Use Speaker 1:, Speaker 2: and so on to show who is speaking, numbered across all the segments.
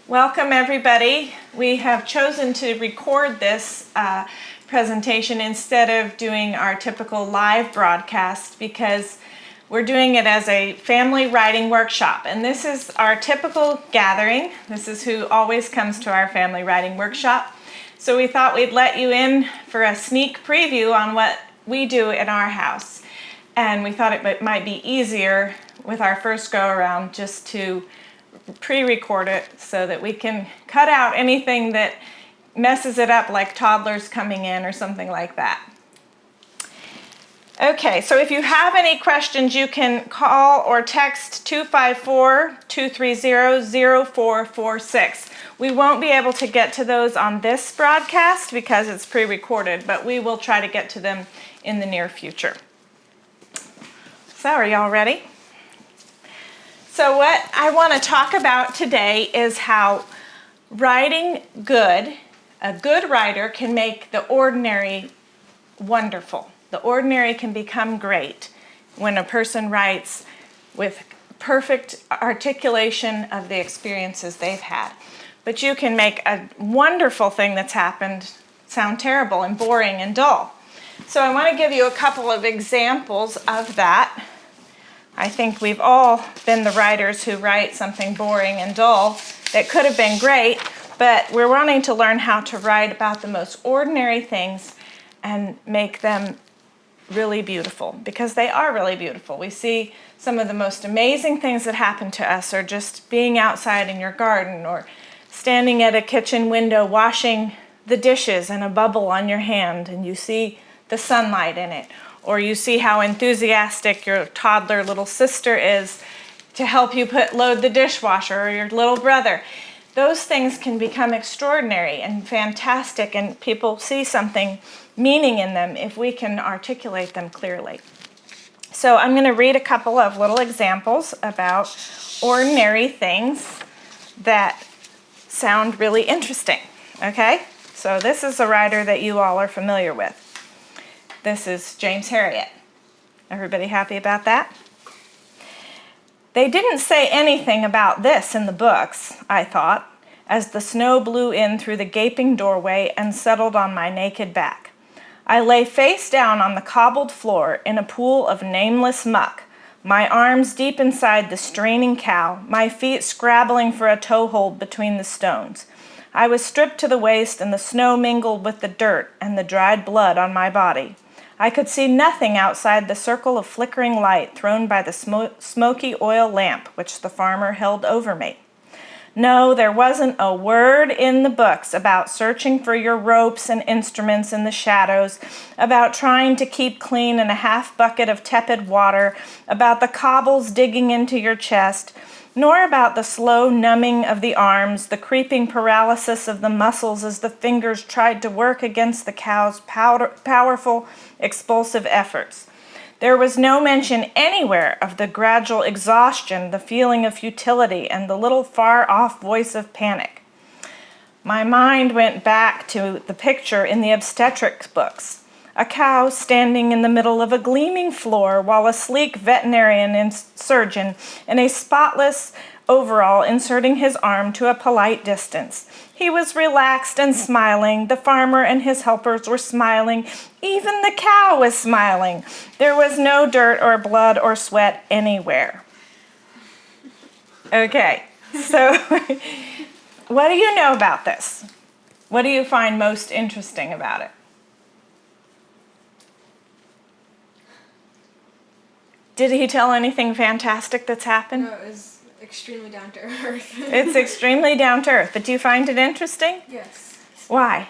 Speaker 1: Welcome, everybody. We have chosen to record this presentation instead of doing our typical live broadcast because we're doing it as a family writing workshop. And this is our typical gathering. This is who always comes to our family writing workshop. So we thought we'd let you in for a sneak preview on what we do in our house. And we thought it might be easier with our first go around just to pre-record it so that we can cut out anything that messes it up, like toddlers coming in or something like that. Okay, so if you have any questions, you can call or text 254-230-0446. We won't be able to get to those on this broadcast because it's pre-recorded, but we will try to get to them in the near future. So are y'all ready? So what I want to talk about today is how writing good, a good writer can make the ordinary wonderful. The ordinary can become great when a person writes with perfect articulation of the experiences they've had. But you can make a wonderful thing that's happened sound terrible and boring and dull. So I want to give you a couple of examples of that. I think we've all been the writers who write something boring and dull that could have been great, but we're wanting to learn how to write about the most ordinary things and make them really beautiful, because they are really beautiful. We see some of the most amazing things that happen to us are just being outside in your garden or standing at a kitchen window washing the dishes and a bubble on your hand and you see the sunlight in it. Or you see how enthusiastic your toddler little sister is to help you load the dishwasher, or your little brother. Those things can become extraordinary and fantastic, and people see something meaning in them if we can articulate them clearly. So I'm going to read a couple of little examples about ordinary things that sound really interesting. Okay? So this is a writer that you all are familiar with. This is James Herriot. Everybody happy about that? They didn't say anything about this in the books, I thought, as the snow blew in through the gaping doorway and settled on my naked back. I lay face down on the cobbled floor in a pool of nameless muck, my arms deep inside the straining cow, my feet scrabbling for a toehold between the stones. I was stripped to the waist, and the snow mingled with the dirt and the dried blood on my body. I could see nothing outside the circle of flickering light thrown by the smoky oil lamp which the farmer held over me. No, there wasn't a word in the books about searching for your ropes and instruments in the shadows, about trying to keep clean in a half bucket of tepid water, about the cobbles digging into your chest, nor about the slow numbing of the arms, the creeping paralysis of the muscles as the fingers tried to work against the cow's powerful, expulsive efforts. There was no mention anywhere of the gradual exhaustion, the feeling of futility, and the little far-off voice of panic. My mind went back to the picture in the obstetrics books. A cow standing in the middle of a gleaming floor while a sleek veterinarian and surgeon in a spotless overall inserting his arm to a polite distance. He was relaxed and smiling. The farmer and his helpers were smiling. Even the cow was smiling. There was no dirt or blood or sweat anywhere. Okay, so what do you know about this? What do you find most interesting about it? Did he tell anything fantastic that's happened?
Speaker 2: No, it was extremely down to earth.
Speaker 1: It's extremely down to earth, but do you find it interesting?
Speaker 2: Yes.
Speaker 1: Why?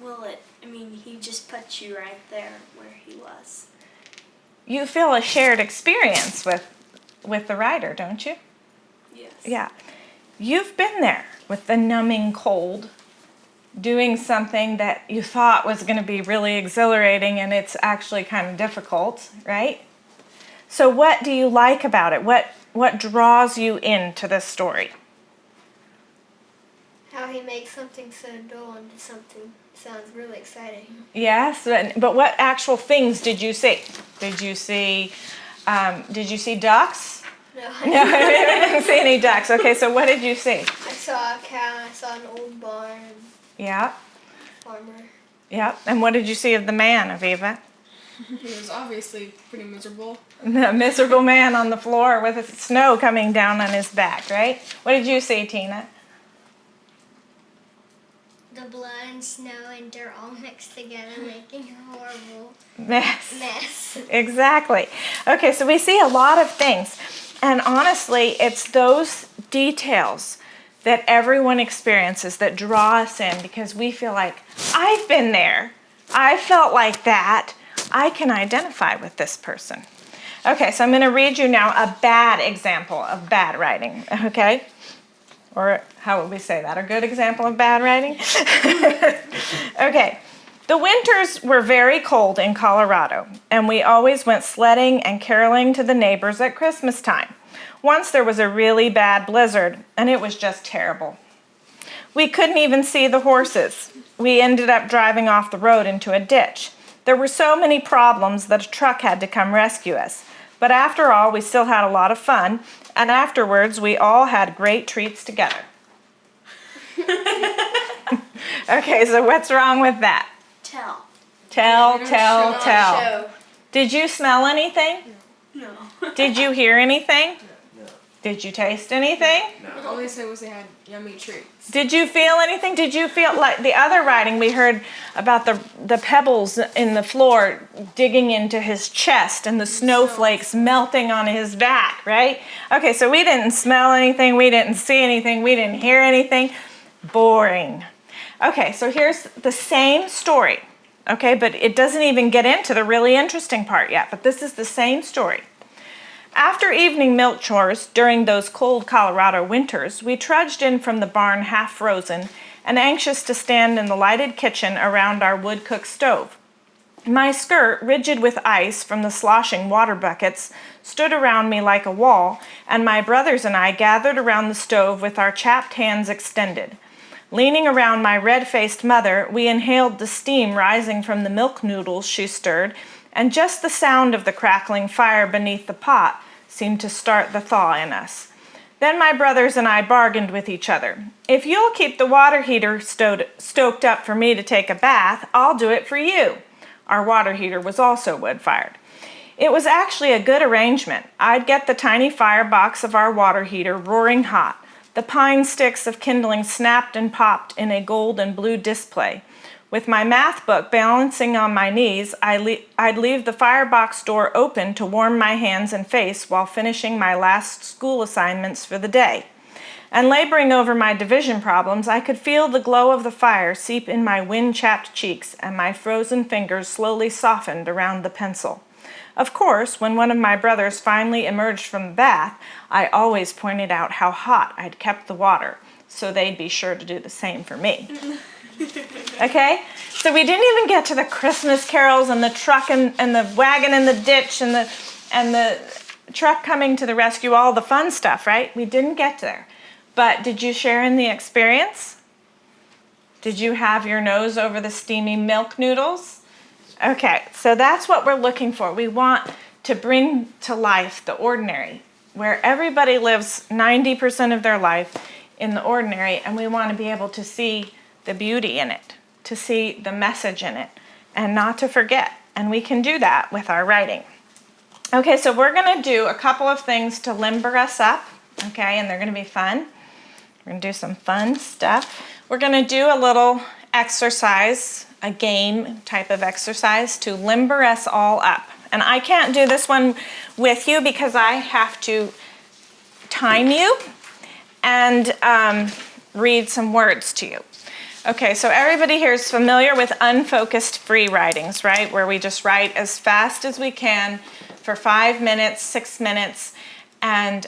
Speaker 3: Well, he just put you right there where he was.
Speaker 1: You feel a shared experience with the writer, don't you?
Speaker 3: Yes.
Speaker 1: Yeah. You've been there with the numbing cold, doing something that you thought was going to be really exhilarating, and it's actually kind of difficult, right? So what do you like about it? What draws you into this story?
Speaker 4: How he makes something so dull into something sounds really exciting.
Speaker 1: Yes, but what actual things did you see? Did you see ducks?
Speaker 4: No.
Speaker 1: No, didn't see any ducks. Okay, so what did you see?
Speaker 4: I saw a cow. I saw an old barn.
Speaker 1: Yeah,
Speaker 4: Farmer.
Speaker 1: yeah. And what did you see of the man, Aviva?
Speaker 2: He was obviously pretty miserable.
Speaker 1: The miserable man on the floor with snow coming down on his back, right? What did you see, Tina?
Speaker 4: The blood and snow and dirt all mixed together, making a horrible
Speaker 1: Mess.
Speaker 4: mess.
Speaker 1: Exactly. Okay, so we see a lot of things. And honestly, it's those details that everyone experiences that draw us in because we feel like, I've been there. I felt like that. I can identify with this person. Okay, so I'm going to read you now a bad example of bad writing, okay? Or how would we say that? A good example of bad writing? Okay. The winters were very cold in Colorado, and we always went sledding and caroling to the neighbors at Christmas time. Once there was a really bad blizzard, and it was just terrible. We couldn't even see the horses. We ended up driving off the road into a ditch. There were so many problems that a truck had to come rescue us. But after all, we still had a lot of fun, and afterwards we all had great treats together. Okay, so what's wrong with that?
Speaker 3: Tell.
Speaker 1: Tell.
Speaker 4: Show.
Speaker 1: Did you smell anything?
Speaker 3: No.
Speaker 1: Did you hear anything? Did you taste anything?
Speaker 2: All they said was they had yummy treats.
Speaker 1: Did you feel anything? Did you feel like the other writing we heard about the pebbles in the floor digging into his chest and the snowflakes melting on his back, right? Okay, so we didn't smell anything, we didn't see anything, we didn't hear anything. Boring. Okay, so here's the same story, okay, but it doesn't even get into the really interesting part yet, but this is the same story. After evening milk chores during those cold Colorado winters, we trudged in from the barn half frozen and anxious to stand in the lighted kitchen around our wood-cook stove. My skirt, rigid with ice from the sloshing water buckets, stood around me like a wall, and my brothers and I gathered around the stove with our chapped hands extended. Leaning around my red-faced mother, we inhaled the steam rising from the milk noodles she stirred, and just the sound of the crackling fire beneath the pot seemed to start the thaw in us. Then my brothers and I bargained with each other. If you'll keep the water heater stoked up for me to take a bath, I'll do it for you. Our water heater was also wood-fired. It was actually a good arrangement. I'd get the tiny firebox of our water heater roaring hot. The pine sticks of kindling snapped and popped in a gold and blue display. With my math book balancing on my knees, I'd leave the firebox door open to warm my hands and face while finishing my last school assignments for the day. And laboring over my division problems, I could feel the glow of the fire seep in my wind-chapped cheeks, and my frozen fingers slowly softened around the pencil. Of course, when one of my brothers finally emerged from the bath, I always pointed out how hot I'd kept the water, so they'd be sure to do the same for me. Okay? So we didn't even get to the Christmas carols and the truck and the wagon in the ditch and the truck coming to the rescue, all the fun stuff, right? We didn't get there. But did you share in the experience? Did you have your nose over the steamy milk noodles? Okay, so that's what we're looking for. We want to bring to life the ordinary, where everybody lives 90% of their life in the ordinary, and we want to be able to see the beauty in it, to see the message in it, and not to forget. And we can do that with our writing. Okay, so we're going to do a couple of things to limber us up, okay, and they're going to be fun. We're going to do some fun stuff. We're going to do a little exercise, a game type of exercise to limber us all up. And I can't do this one with you because I have to time you and read some words to you. Okay, so everybody here is familiar with unfocused free writings, right? Where we just write as fast as we can for 5 minutes, 6 minutes, and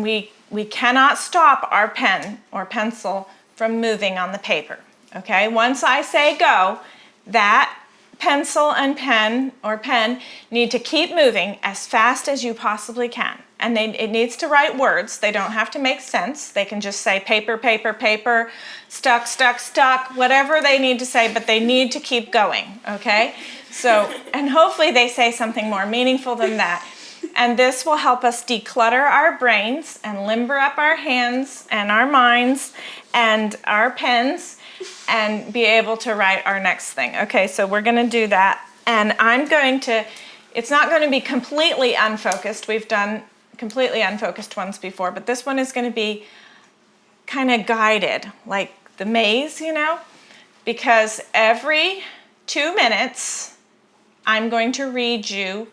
Speaker 1: we cannot stop our pen or pencil from moving on the paper. Okay, once I say go, that pencil and pen or pen need to keep moving as fast as you possibly can. And it needs to write words. They don't have to make sense. They can just say paper, paper, paper, stuck, stuck, stuck, whatever they need to say, but they need to keep going, okay? So, and hopefully they say something more meaningful than that. And this will help us declutter our brains and limber up our hands and our minds and our pens and be able to write our next thing. Okay, so we're going to do that. And it's not going to be completely unfocused. We've done completely unfocused ones before, but this one is going to be kind of guided, like the maze, because every 2 minutes, I'm going to read you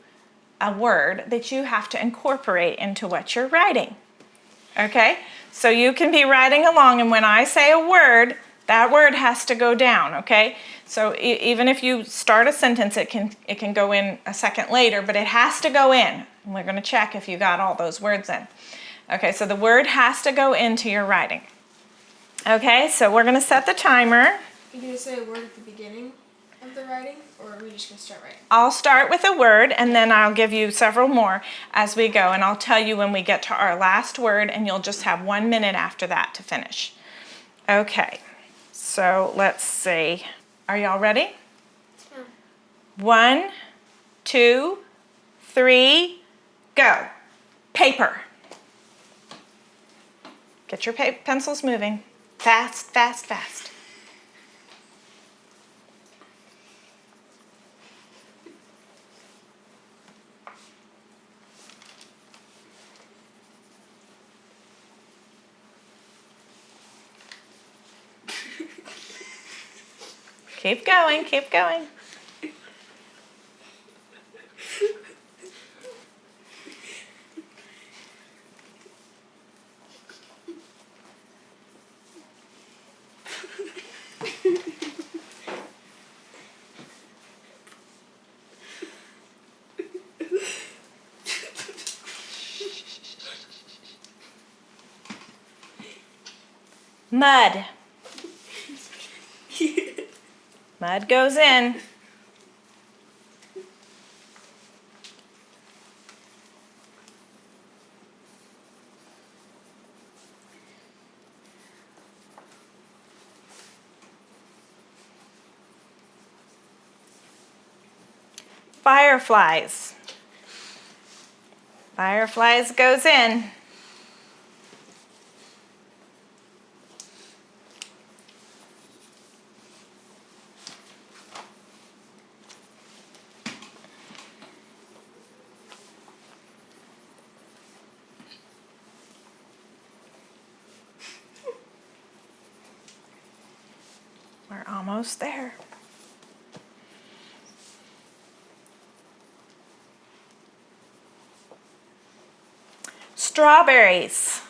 Speaker 1: a word that you have to incorporate into what you're writing. Okay? So you can be writing along, and when I say a word, that word has to go down, okay? So even if you start a sentence, it can go in a second later, but it has to go in. And we're going to check if you got all those words in. Okay, so the word has to go into your writing. Okay, so we're going to set the timer.
Speaker 2: Are you going to say a word at the beginning of the writing, or are we just going to start writing?
Speaker 1: I'll start with a word, and then I'll give you several more as we go, and I'll tell you when we get to our last word, and you'll just have 1 minute after that to finish. Okay, so let's see. Are y'all ready?
Speaker 4: Yeah.
Speaker 1: 1, 2, 3, go. Paper. Get your pencils moving. Fast, fast, fast. Keep going, keep going. Mud. Mud goes in. Fireflies. Fireflies goes in. We're almost there. Strawberries.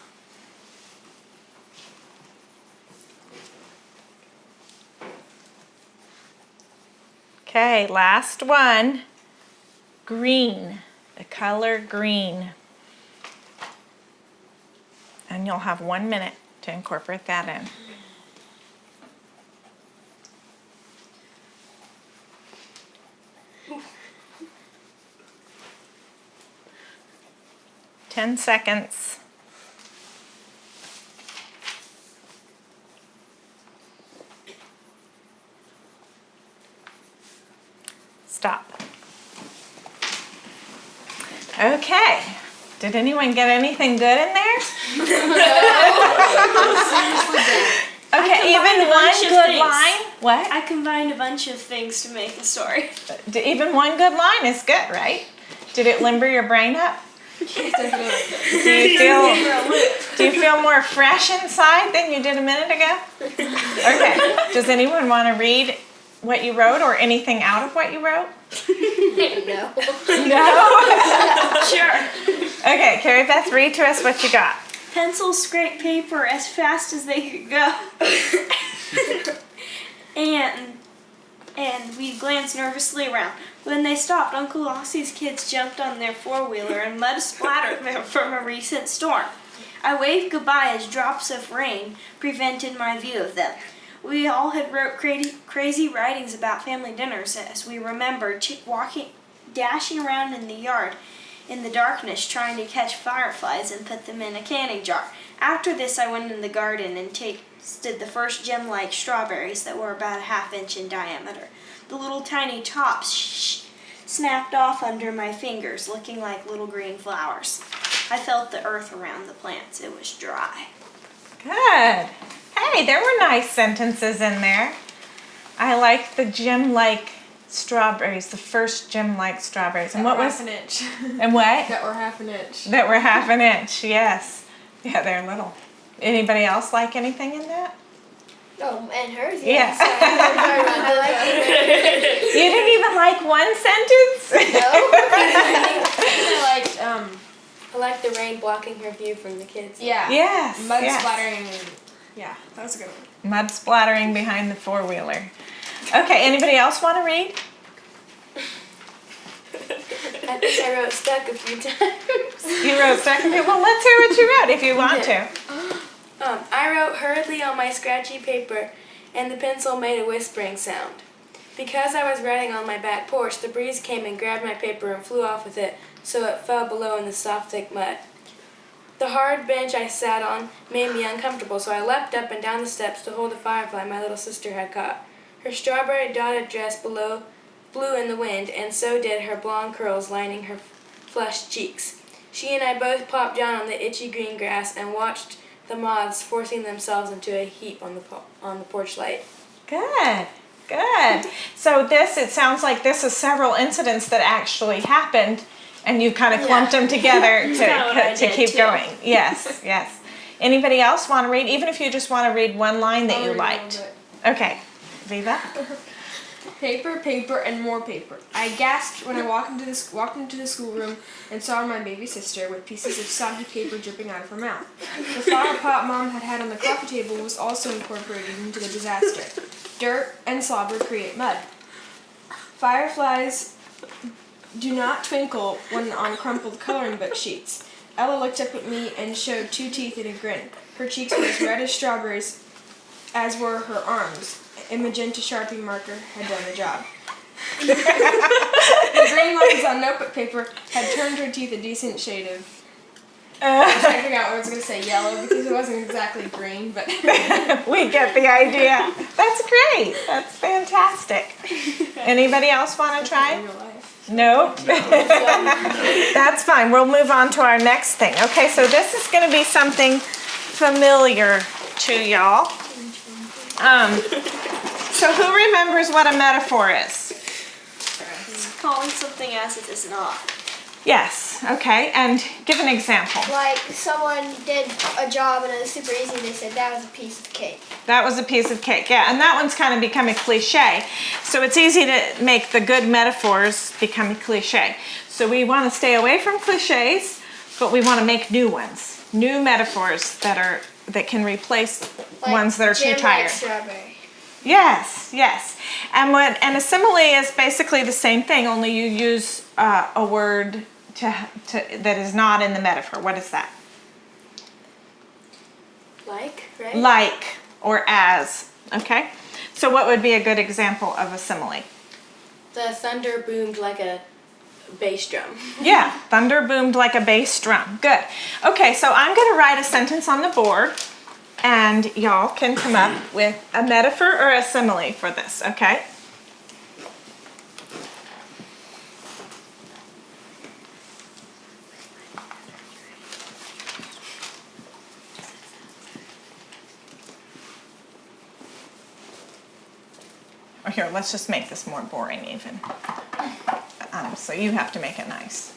Speaker 1: Okay, last one. Green, the color green. And you'll have 1 minute to incorporate that in. Ten seconds. Stop. Okay. Did anyone get anything good in there? Okay, even one good line. What?
Speaker 3: I combined a bunch of things to make the story.
Speaker 1: Even one good line is good, right? Did it limber your brain up? Do you feel more fresh inside than you did a minute ago? Okay. Does anyone want to read what you wrote or anything out of what you wrote?
Speaker 4: No.
Speaker 1: No?
Speaker 3: Sure.
Speaker 1: Okay, Carrie Beth, read to us what you got.
Speaker 3: Pencils scrape paper as fast as they could go. and we glanced nervously around. When they stopped, Uncle Lossie's kids jumped on their four-wheeler and mud splattered them from a recent storm. I waved goodbye as drops of rain prevented my view of them. We all had wrote crazy writings about family dinners as we remembered dashing around in the yard in the darkness trying to catch fireflies and put them in a canning jar. After this, I went in the garden and tasted the first gem-like strawberries that were about a half-inch in diameter. The little tiny tops snapped off under my fingers, looking like little green flowers. I felt the earth around the plants. It was dry.
Speaker 1: Good. Hey, there were nice sentences in there. I liked the gym-like strawberries, the first gym-like strawberries. And what was
Speaker 2: half an inch?
Speaker 1: and what?
Speaker 2: That were half an inch.
Speaker 1: That were half an inch. Yes. Yeah, they're little. Anybody else like anything in that?
Speaker 4: Oh, and hers.
Speaker 1: Yeah.
Speaker 4: Sorry, I like
Speaker 1: You didn't even like one sentence?
Speaker 5: I like the rain blocking her view from the kids.
Speaker 2: Yeah.
Speaker 1: Yes.
Speaker 2: Mud
Speaker 1: yes.
Speaker 2: splattering. Yeah, that was a good one.
Speaker 1: Mud splattering behind the four-wheeler. Okay, anybody else want to read?
Speaker 5: I think I wrote stuck a few times.
Speaker 1: You wrote second. Well, let's hear what you wrote if you want to.
Speaker 5: I wrote hurriedly on my scratchy paper, and the pencil made a whispering sound. Because I was writing on my back porch, the breeze came and grabbed my paper and flew off with it, so it fell below in the soft, thick mud. The hard bench I sat on made me uncomfortable, so I leapt up and down the steps to hold a firefly my little sister had caught. Her strawberry-dotted dress blew in the wind, and so did her blonde curls lining her flushed cheeks. She and I both plopped down on the itchy green grass and watched the moths forcing themselves into a heap on the porch light.
Speaker 1: Good. Good. So it sounds like this is several incidents that actually happened, and you kind of clumped them together to keep going. Yes, yes. Anybody else want to read? Even if you just want to read one line that you liked. Okay. Viva?
Speaker 2: Paper, paper, and more paper. I gasped when I walked into the schoolroom and saw my baby sister with pieces of soggy paper dripping out of her mouth. The flower pot Mom had on the coffee table was also incorporated into the disaster. Dirt and slobber create mud. Fireflies do not twinkle when on crumpled coloring book sheets. Ella looked up at me and showed 2 teeth in a grin. Her cheeks were as red as strawberries, as were her arms. A magenta Sharpie marker had done the job. The green lines on notebook paper had turned her teeth a decent shade of... I was trying to figure out what I was going to say yellow because it wasn't exactly green, but...
Speaker 1: We get the idea. That's great. That's fantastic. Anybody else want to try?
Speaker 2: In real life.
Speaker 1: Nope. That's fine. We'll move on to our next thing. Okay, so this is going to be something familiar to y'all. So who remembers what a metaphor is?
Speaker 3: Calling something as it is not.
Speaker 1: Yes. Okay. And give an example.
Speaker 4: Like someone did a job and it was super easy and they said that was a piece of cake.
Speaker 1: That was a piece of cake. Yeah. And that one's kind of become a cliche. So it's easy to make the good metaphors become a cliche. So we want to stay away from cliches, but we want to make new ones. New metaphors that can replace
Speaker 4: Like
Speaker 1: ones that are too
Speaker 4: Jim
Speaker 1: tired.
Speaker 4: likes strawberry.
Speaker 1: Yes, yes. And a simile is basically the same thing, only you use a word that is not in the metaphor. What is that?
Speaker 5: Like, right?
Speaker 1: Like or as. Okay. So what would be a good example of a simile?
Speaker 5: The thunder boomed like a bass drum.
Speaker 1: Yeah, thunder boomed like a bass drum. Good. Okay, so I'm going to write a sentence on the board, and y'all can come up with a metaphor or a simile for this, okay? Or here, let's just make this more boring even. So you have to make it nice.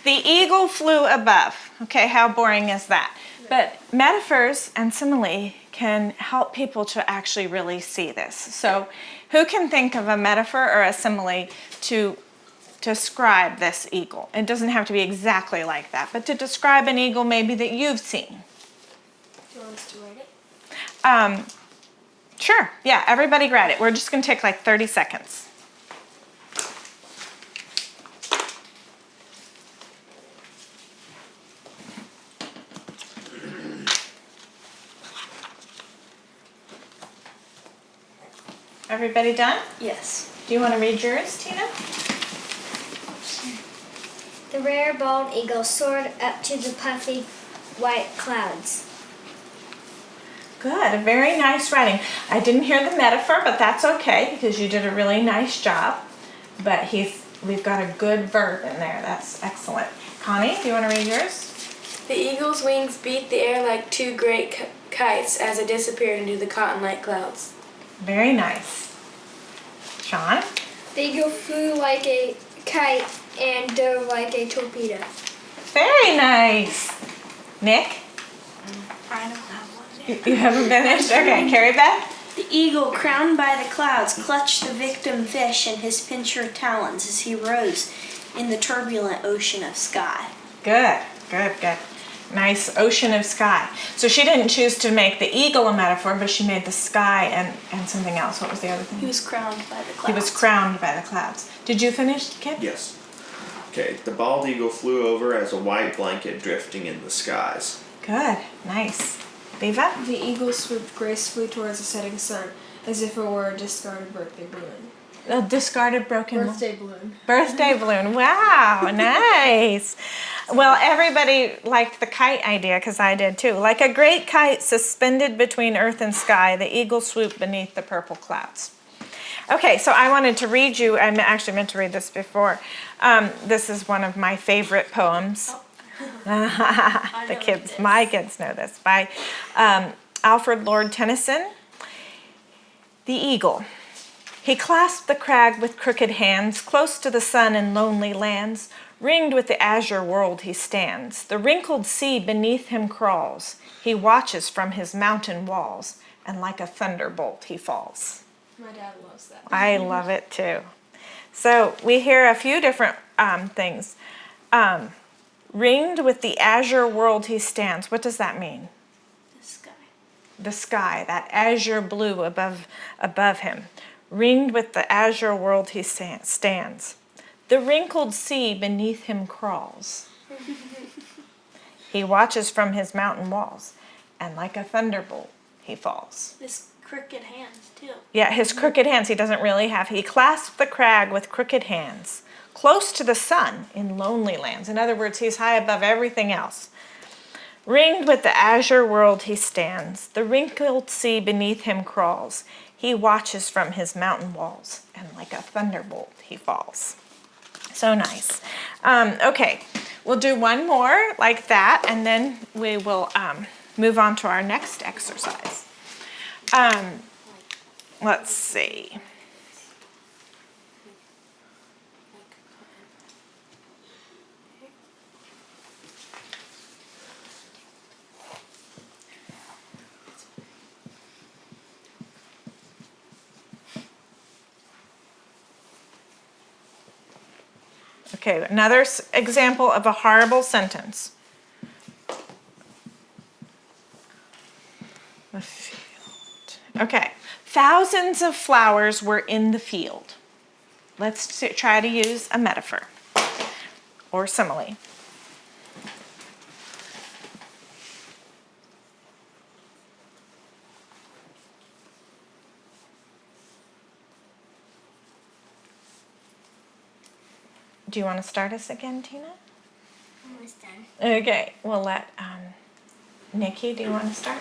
Speaker 1: The eagle flew above. Okay, how boring is that? But metaphors and simile can help people to actually really see this. So who can think of a metaphor or a simile to describe this eagle? It doesn't have to be exactly like that, but to describe an eagle maybe that you've seen.
Speaker 2: Do you want us to write it?
Speaker 1: Sure, yeah, everybody grab it. We're just going to take like 30 seconds. Everybody done?
Speaker 3: Yes.
Speaker 1: Do you want to read yours, Tina?
Speaker 4: The rare bald eagle soared up to the puffy white clouds.
Speaker 1: Good, very nice writing. I didn't hear the metaphor, but that's okay because you did a really nice job. But we've got a good verb in there. That's excellent. Connie, do you want to read yours?
Speaker 5: The eagle's wings beat the air like two great kites as it disappeared into the cotton-like clouds.
Speaker 1: Very nice. Sean?
Speaker 4: The eagle flew like a kite and dove like a torpedo.
Speaker 1: Very nice. Nick?
Speaker 3: I don't have one there.
Speaker 1: You haven't finished? Okay, Carrie Beth?
Speaker 3: The eagle, crowned by the clouds, clutched the victim fish in his pincer talons as he rose in the turbulent ocean of sky.
Speaker 1: Good. Nice ocean of sky. So she didn't choose to make the eagle a metaphor, but she made the sky and something else. What was the other thing?
Speaker 3: He was crowned by the clouds.
Speaker 1: He was crowned by the clouds. Did you finish, Kip?
Speaker 6: Yes. Okay, the bald eagle flew over as a white blanket drifting in the skies.
Speaker 1: Good. Nice. Viva?
Speaker 2: The eagle swooped gracefully towards the setting sun, as if it were a discarded birthday balloon.
Speaker 1: A discarded broken
Speaker 2: Birthday balloon.
Speaker 1: birthday balloon. Wow, nice. Well, everybody liked the kite idea because I did too. Like a great kite suspended between earth and sky, the eagle swooped beneath the purple clouds. Okay, so I wanted to read you, I actually meant to read this before. This is one of my favorite poems. My kids know this, by Alfred Lord Tennyson. The Eagle. He clasped the crag with crooked hands, close to the sun in lonely lands. Ringed with the azure world he stands. The wrinkled sea beneath him crawls. He watches from his mountain walls, and like a thunderbolt he falls.
Speaker 2: My dad loves that.
Speaker 1: I love it too. So we hear a few different things. Ringed with the azure world he stands. What does that mean?
Speaker 3: The sky.
Speaker 1: The sky, that azure blue above him. Ringed with the azure world he stands. The wrinkled sea beneath him crawls. He watches from his mountain walls, and like a thunderbolt he falls.
Speaker 3: His crooked hands, too.
Speaker 1: Yeah, his crooked hands he doesn't really have. He clasped the crag with crooked hands, close to the sun in lonely lands. In other words, he's high above everything else. Ringed with the azure world he stands. The wrinkled sea beneath him crawls. He watches from his mountain walls, and like a thunderbolt he falls. So nice. Okay, we'll do one more like that, and then we will move on to our next exercise. Let's see. Okay, another example of a horrible sentence. The field. Okay, thousands of flowers were in the field. Let's try to use a metaphor or simile. Do you want to start us again, Tina?
Speaker 4: Almost done.
Speaker 1: Okay, we'll let Nikki, do you want to start?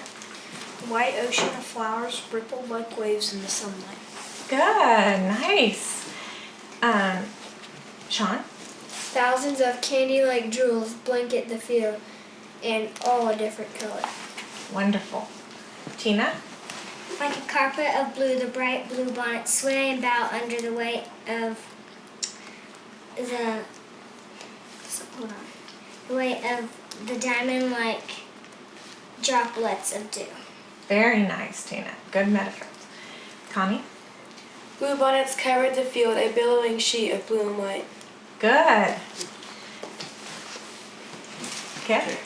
Speaker 3: White ocean of flowers rippled like waves in the sunlight.
Speaker 1: Good, nice. Sean?
Speaker 4: Thousands of candy-like jewels blanket the field, and all a different color.
Speaker 1: Wonderful. Tina?
Speaker 7: Like a carpet of blue, the bright blue bonnet swaying about under the weight of the diamond-like droplets of dew.
Speaker 1: Very nice, Tina. Good metaphors. Connie?
Speaker 5: Blue bonnets covered the field, a billowing sheet of blue and white.
Speaker 1: Good. Kip?
Speaker 6: Okay.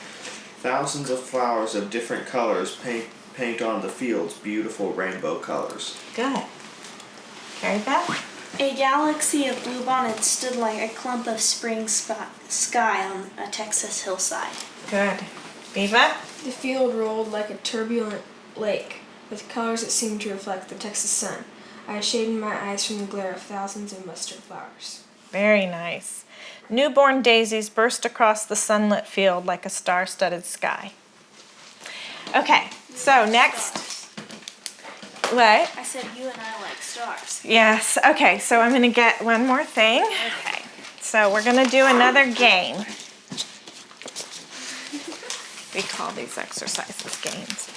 Speaker 6: Thousands of flowers of different colors paint on the fields beautiful rainbow colors.
Speaker 1: Good. Carrie Beth?
Speaker 3: A galaxy of bluebonnets stood like a clump of spring sky on a Texas hillside.
Speaker 1: Good. Viva?
Speaker 2: The field rolled like a turbulent lake, with colors that seemed to reflect the Texas sun. I shaded my eyes from the glare of thousands of mustard flowers.
Speaker 1: Very nice. Newborn daisies burst across the sunlit field like a star-studded sky. Okay, So next, what?
Speaker 3: I said you and I like stars.
Speaker 1: Yes, okay, so I'm gonna get one more thing. Okay, so we're gonna do another game. We call these exercises games.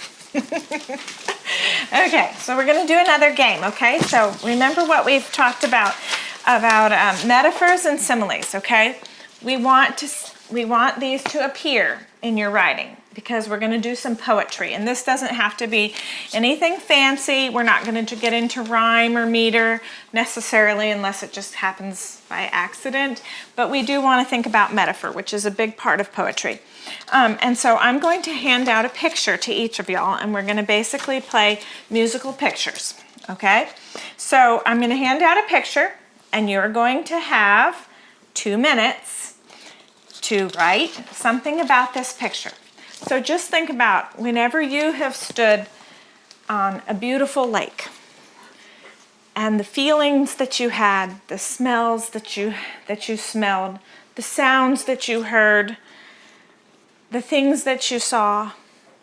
Speaker 1: Okay, so we're gonna do another game, okay? So remember what we've talked about metaphors and similes, okay? We want these to appear in your writing because we're gonna do some poetry, and this doesn't have to be anything fancy. We're not gonna get into rhyme or meter necessarily unless it just happens by accident, but we do wanna think about metaphor, which is a big part of poetry. And so I'm going to hand out a picture to each of y'all, and we're gonna basically play musical pictures, okay? So I'm gonna hand out a picture, and you're going to have 2 minutes to write something about this picture. So just think about whenever you have stood on a beautiful lake and the feelings that you had, the smells that you smelled, the sounds that you heard, the things that you saw,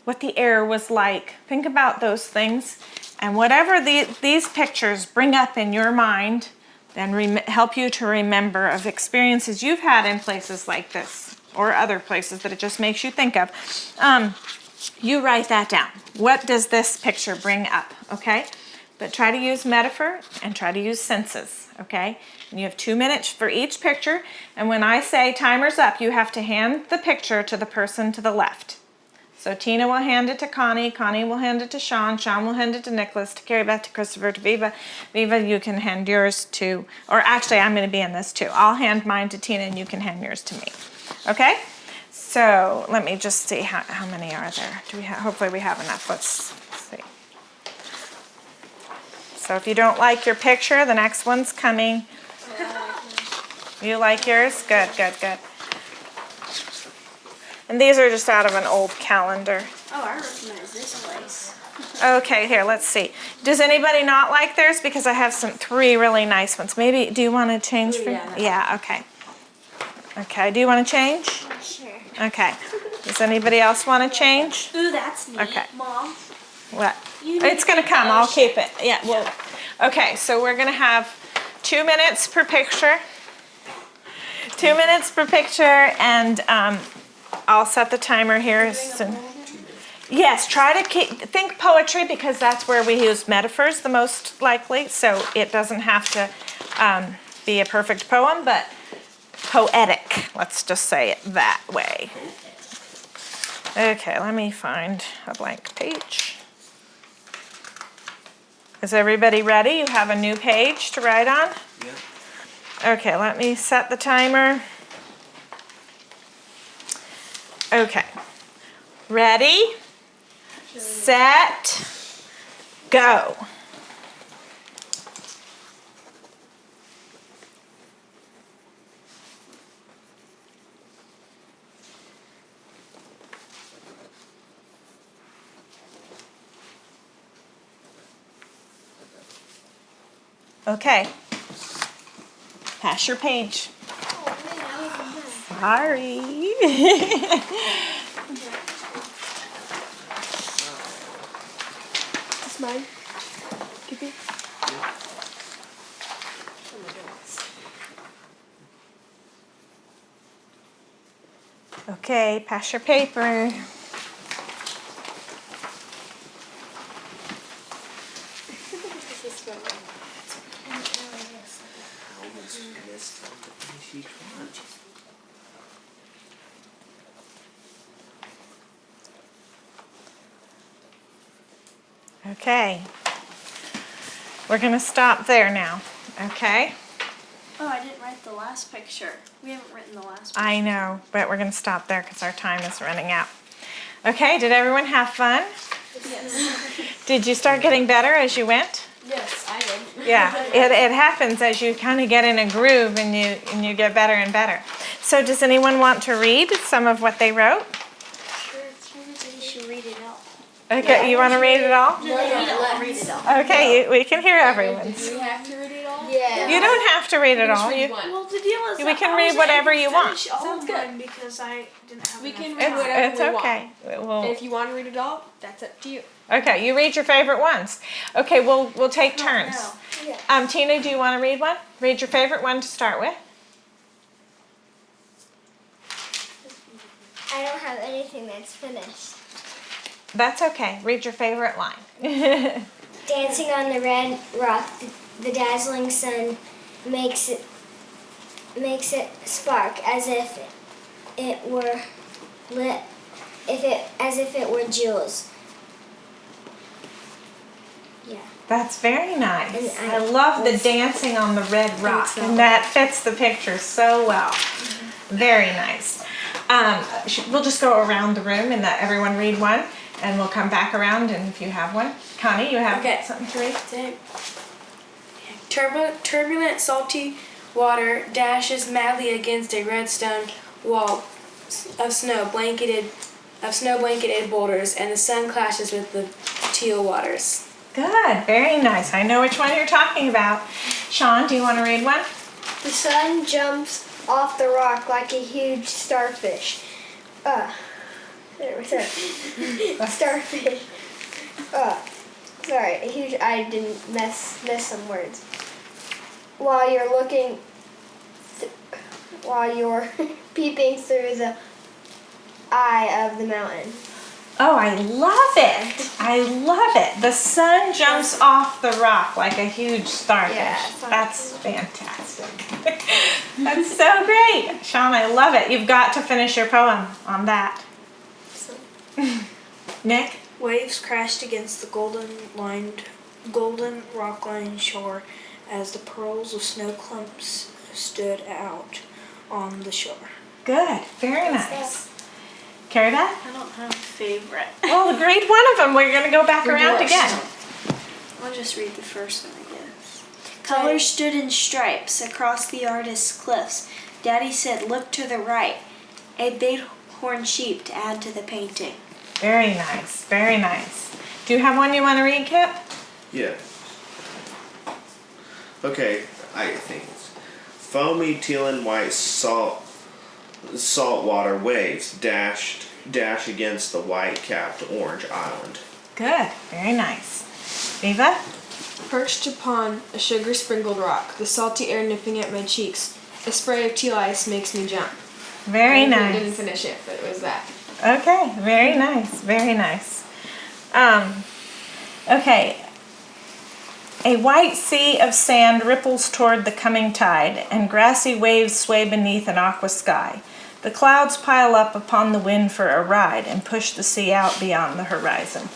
Speaker 1: what the air was like. Think about those things, and whatever these pictures bring up in your mind, then help you to remember of experiences you've had in places like this or other places that it just makes you think of. You write that down. What does this picture bring up, okay? But try to use metaphor and try to use senses, okay? And you have 2 minutes for each picture, and when I say timer's up, you have to hand the picture to the person to the left. So Tina will hand it to Connie, Connie will hand it to Sean, Sean will hand it to Nicholas, to Carrie Beth, to Christopher, to Viva. Viva, you can hand yours to, or actually I'm gonna be in this too. I'll hand mine to Tina and you can hand yours to me, okay? So let me just see how many are there. Hopefully we have enough, let's see. So if you don't like your picture, the next one's coming. You like yours? Good, good, good. And these are just out of an old calendar.
Speaker 3: Oh, I recognize this place.
Speaker 1: Okay, here, let's see. Does anybody not like theirs? Because I have 3 really nice ones. Maybe, do you want to change? Yeah, okay. Okay, do you want to change?
Speaker 3: Sure.
Speaker 1: Okay. Does anybody else want to change?
Speaker 3: Ooh, that's neat.
Speaker 1: Okay.
Speaker 3: Mom.
Speaker 1: What?
Speaker 3: You need
Speaker 1: It's going to come.
Speaker 3: oh,
Speaker 1: I'll
Speaker 3: sure.
Speaker 1: keep it. Yeah, well, okay, so we're going to have 2 minutes per picture. 2 minutes per picture, and I'll set the timer here. Yes, try to think poetry because that's where we use metaphors the most likely. So it doesn't have to be a perfect poem, but poetic. Let's just say it that way. Okay, let me find a blank page. Is everybody ready? You have a new page to write on?
Speaker 6: Yeah.
Speaker 1: Okay, let me set the timer. Okay. Ready, set, go. Okay. Pass your page. Sorry.
Speaker 2: It's mine. Kippy.
Speaker 1: Okay, pass your paper. Okay. We're going to stop there now, okay?
Speaker 3: Oh, I didn't write the last picture. We haven't written the last picture.
Speaker 1: I know, but we're going to stop there because our time is running out. Okay, did everyone have fun?
Speaker 3: Yes.
Speaker 1: Did you start getting better as you went?
Speaker 2: Yes, I did.
Speaker 1: Yeah, it happens as you kind of get in a groove and you get better and better. So does anyone want to read some of what they wrote?
Speaker 3: You should read it all.
Speaker 1: Okay, you want to read it all?
Speaker 3: Read it all.
Speaker 1: Okay, we can hear everyone's.
Speaker 2: Do we have to read it all?
Speaker 4: Yeah.
Speaker 1: You don't have to read it
Speaker 2: Just
Speaker 1: all.
Speaker 2: read
Speaker 1: You,
Speaker 2: one.
Speaker 3: Well, the deal is
Speaker 1: We
Speaker 3: that
Speaker 1: can
Speaker 3: I
Speaker 1: read
Speaker 3: wasn't
Speaker 1: whatever
Speaker 3: able to
Speaker 1: you want.
Speaker 3: finish all
Speaker 2: Sounds
Speaker 3: of
Speaker 2: good.
Speaker 3: mine because I didn't have
Speaker 2: We
Speaker 3: enough
Speaker 2: can
Speaker 3: time.
Speaker 2: read whatever
Speaker 1: it's
Speaker 2: we
Speaker 1: okay.
Speaker 2: want.
Speaker 1: We'll,
Speaker 2: And if you want to read it all, that's up to you.
Speaker 1: okay, you read your favorite ones. Okay, we'll take
Speaker 3: No,
Speaker 1: turns.
Speaker 3: no.
Speaker 4: Yeah.
Speaker 1: Tina, do you want to read one? Read your favorite one to start with.
Speaker 7: I don't have anything that's finished.
Speaker 1: That's okay. Read your favorite line.
Speaker 7: Dancing on the red rock, the dazzling sun makes it spark as if it were lit, as if it were jewels. Yeah.
Speaker 1: That's very nice.
Speaker 7: And
Speaker 1: I love the dancing on the red rock, and that fits the picture so well. Very nice. We'll just go around the room and let everyone read one, and we'll come back around. And if you have one, Connie, you have something to read?
Speaker 5: Turbulent, salty water dashes madly against a red stone wall of snow blanketed boulders, and the sun clashes with the teal waters.
Speaker 1: Good, very nice. I know which one you're talking about. Sean, do you want to read one?
Speaker 4: The sun jumps off the rock like a huge starfish. There we go. Starfish. Sorry, a huge. I didn't miss some words. While you're peeping through the eye of the mountain.
Speaker 1: Oh, I love it. I love it. The sun jumps off the rock like a huge starfish.
Speaker 4: Yeah,
Speaker 1: That's fantastic. That's so great. Sean, I love it. You've got to finish your poem on that. Nick?
Speaker 3: Waves crashed against the golden rock-lined shore as the pearls of snow clumps stood out on the shore.
Speaker 1: Good. Very nice. Carrie Beth?
Speaker 3: I don't have a favorite.
Speaker 1: Well, read one of them. We're going to go back around again.
Speaker 3: I'll just read the first one, I guess. Colors stood in stripes across the artist's cliffs. Daddy said, "Look to the right." A bighorn sheep to add to the painting.
Speaker 1: Very nice. Very nice. Do you have one you want to read, Kip?
Speaker 6: Yeah. Okay, I think it's foamy teal and white saltwater waves dash against the white-capped orange island.
Speaker 1: Good. Very nice. Viva?
Speaker 2: Perched upon a sugar-sprinkled rock, the salty air nipping at my cheeks. A spray of teal ice makes me jump.
Speaker 1: Very
Speaker 2: I
Speaker 1: nice.
Speaker 2: didn't finish it, but it was that.
Speaker 1: Okay, very nice, very nice. Okay. A white sea of sand ripples toward the coming tide, and grassy waves sway beneath an aqua sky. The clouds pile up upon the wind for a ride and push the sea out beyond the horizon.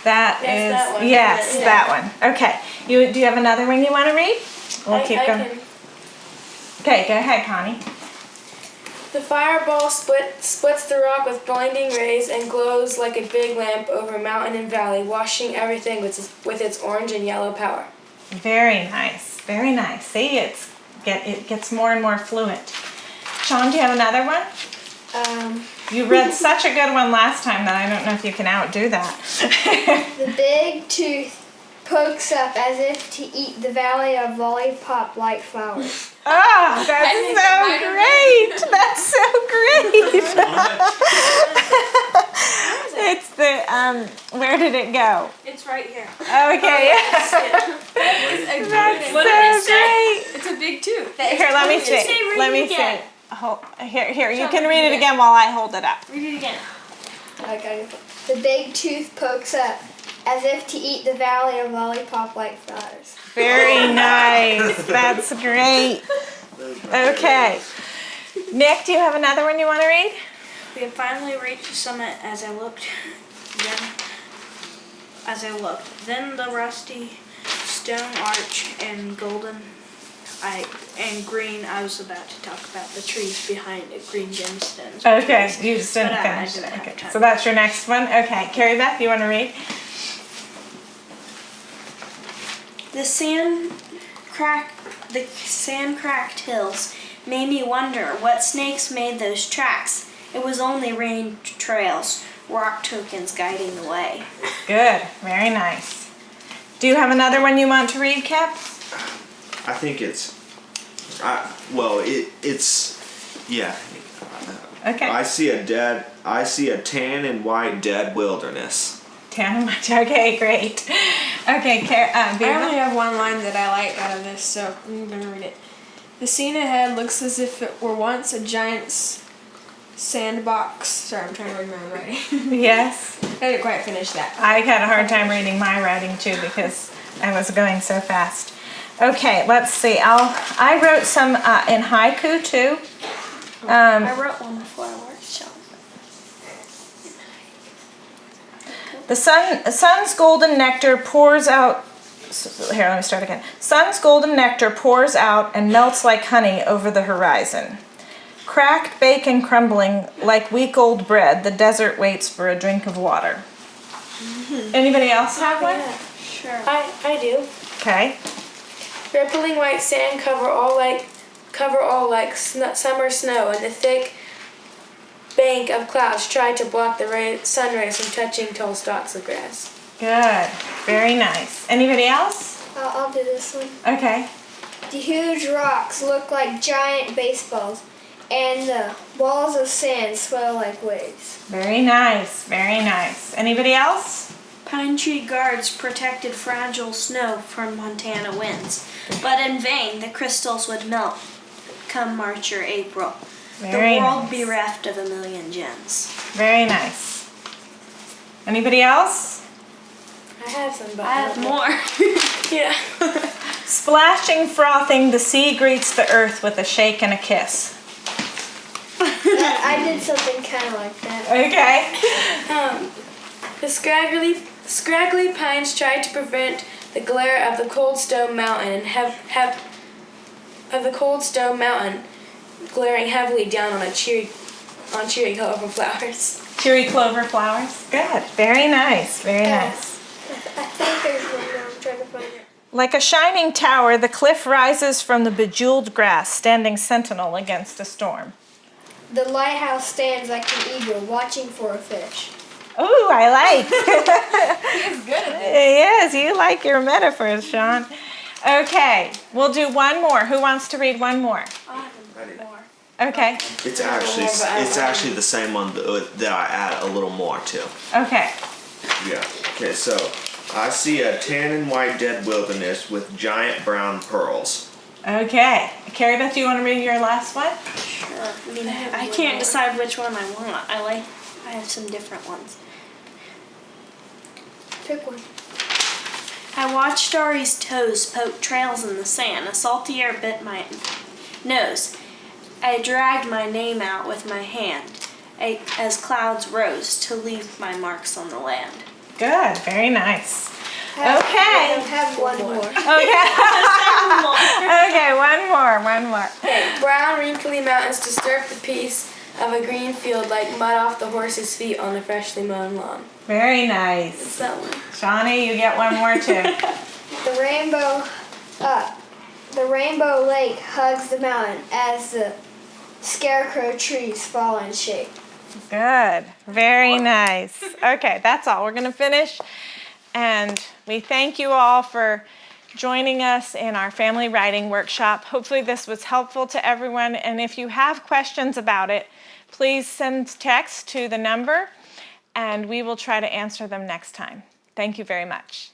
Speaker 1: That is,
Speaker 5: that one.
Speaker 1: yes,
Speaker 5: Yeah.
Speaker 1: that one. Okay, do you have another one you want to read? We'll keep going. Okay, go ahead, Connie.
Speaker 5: The fireball splits the rock with blinding rays and glows like a big lamp over mountain and valley, washing everything with its orange and yellow power.
Speaker 1: Very nice, very nice. See, it gets more and more fluent. Sean, do you have another one? You read such a good one last time that I don't know if you can outdo that.
Speaker 4: The big tooth pokes up as if to eat the valley of lollipop-like flowers.
Speaker 1: Oh, that's so great! That's so great! It's the, where did it go?
Speaker 3: It's right here.
Speaker 1: Okay, that's
Speaker 2: What did it
Speaker 1: so great!
Speaker 2: It's a big tooth.
Speaker 1: Here, let me see.
Speaker 3: say read
Speaker 1: Let
Speaker 3: it
Speaker 1: me
Speaker 3: again.
Speaker 1: see. Here, you can read it again while I hold it up.
Speaker 3: Read it again.
Speaker 4: Okay. The big tooth pokes up as if to eat the valley of lollipop-like flowers.
Speaker 1: Very nice. That's great. Okay. Nick, do you have another one you want to read?
Speaker 3: We had finally reached the summit as I looked. Then the rusty stone arch and green. I was about to talk about the trees behind it, green gemstones.
Speaker 1: Okay, you just didn't
Speaker 3: But I
Speaker 1: finish
Speaker 3: didn't
Speaker 1: it.
Speaker 3: have
Speaker 1: Okay,
Speaker 3: time.
Speaker 1: so that's your next one. Okay, Carrie Beth, you want to read?
Speaker 3: The sand-cracked hills made me wonder what snakes made those tracks. It was only rain trails, rock tokens guiding the way.
Speaker 1: Good, very nice. Do you have another one you want to read, Cap?
Speaker 6: I think it's. Yeah.
Speaker 1: Okay.
Speaker 6: I see a tan and white dead wilderness.
Speaker 1: Tan and white. Okay, great. Okay,
Speaker 2: I only
Speaker 1: Vera.
Speaker 2: have one line that I like out of this, so I'm gonna read it. The scene ahead looks as if it were once a giant sandbox. Sorry, I'm trying to read my own writing.
Speaker 1: Yes.
Speaker 2: I didn't quite finish that.
Speaker 1: I had a hard time reading my writing too because I was going so fast. Okay, let's see. I wrote some in haiku too.
Speaker 3: I wrote one before our workshop.
Speaker 1: The sun's golden nectar pours out. Here, let me start again. Sun's golden nectar pours out and melts like honey over the horizon. Cracked, baked, and crumbling like week-old bread, the desert waits for a drink of water. Anybody else have one?
Speaker 3: Yeah, sure.
Speaker 5: I do.
Speaker 1: Okay.
Speaker 5: Rippling white sand cover all like summer snow, and the thick bank of clouds try to block the sun rays from touching tall stalks of grass.
Speaker 1: Good. Very nice. Anybody else?
Speaker 4: I'll do this one.
Speaker 1: Okay.
Speaker 4: The huge rocks look like giant baseballs, and the walls of sand swell like waves.
Speaker 1: Very nice. Very nice. Anybody else?
Speaker 3: Pine tree guards protected fragile snow from Montana winds, but in vain the crystals would melt come March or April.
Speaker 1: Very
Speaker 3: The world
Speaker 1: nice.
Speaker 3: bereft of a million gems.
Speaker 1: Very nice. Anybody else?
Speaker 5: I have some, but
Speaker 3: I have more.
Speaker 5: Yeah.
Speaker 1: Splashing, frothing, the sea greets the earth with a shake and a kiss.
Speaker 4: I did something kind of like that.
Speaker 1: Okay.
Speaker 5: The scraggly pines tried to prevent the glare of the cold stone mountain and glaring heavily down on cheery clover flowers.
Speaker 1: Cheery clover flowers. Good. Very nice. Very nice.
Speaker 4: I think there's one more. I'm trying to find it.
Speaker 1: Like a shining tower, the cliff rises from the bejeweled grass, standing sentinel against a storm.
Speaker 4: The lighthouse stands like an eagle watching for a fish.
Speaker 1: Ooh, I like.
Speaker 2: He's good at it.
Speaker 1: Yes, you like your metaphors, Sean. Okay, we'll do one more. Who wants to read one more?
Speaker 3: More.
Speaker 1: Okay.
Speaker 6: It's actually the same one that I add a little more to.
Speaker 1: Okay.
Speaker 6: Yeah. Okay, so I see a tan and white dead wilderness with giant brown pearls.
Speaker 1: Okay. Carrie Beth, do you want to read your last one?
Speaker 3: Sure. I mean, I can't decide which one I want. I have some different ones.
Speaker 4: Pick one.
Speaker 3: I watched Dory's toes poke trails in the sand. A salty air bit my nose. I dragged my name out with my hand as clouds rose to leave my marks on the land.
Speaker 1: Good. Very nice.
Speaker 4: I
Speaker 1: Okay.
Speaker 4: have one more.
Speaker 1: Okay, one more.
Speaker 5: Okay, brown wrinkly mountains disturb the peace of a green field like mud off the horse's feet on a freshly mown lawn.
Speaker 1: Very nice.
Speaker 5: What's that one?
Speaker 1: Shawnee, you get one more too.
Speaker 4: The rainbow lake hugs the mountain as the scarecrow trees fall and shake.
Speaker 1: Good. Very nice. Okay, that's all. We're going to finish. And we thank you all for joining us in our family writing workshop. Hopefully this was helpful to everyone. And if you have questions about it, please send text to the number and we will try to answer them next time. Thank you very much.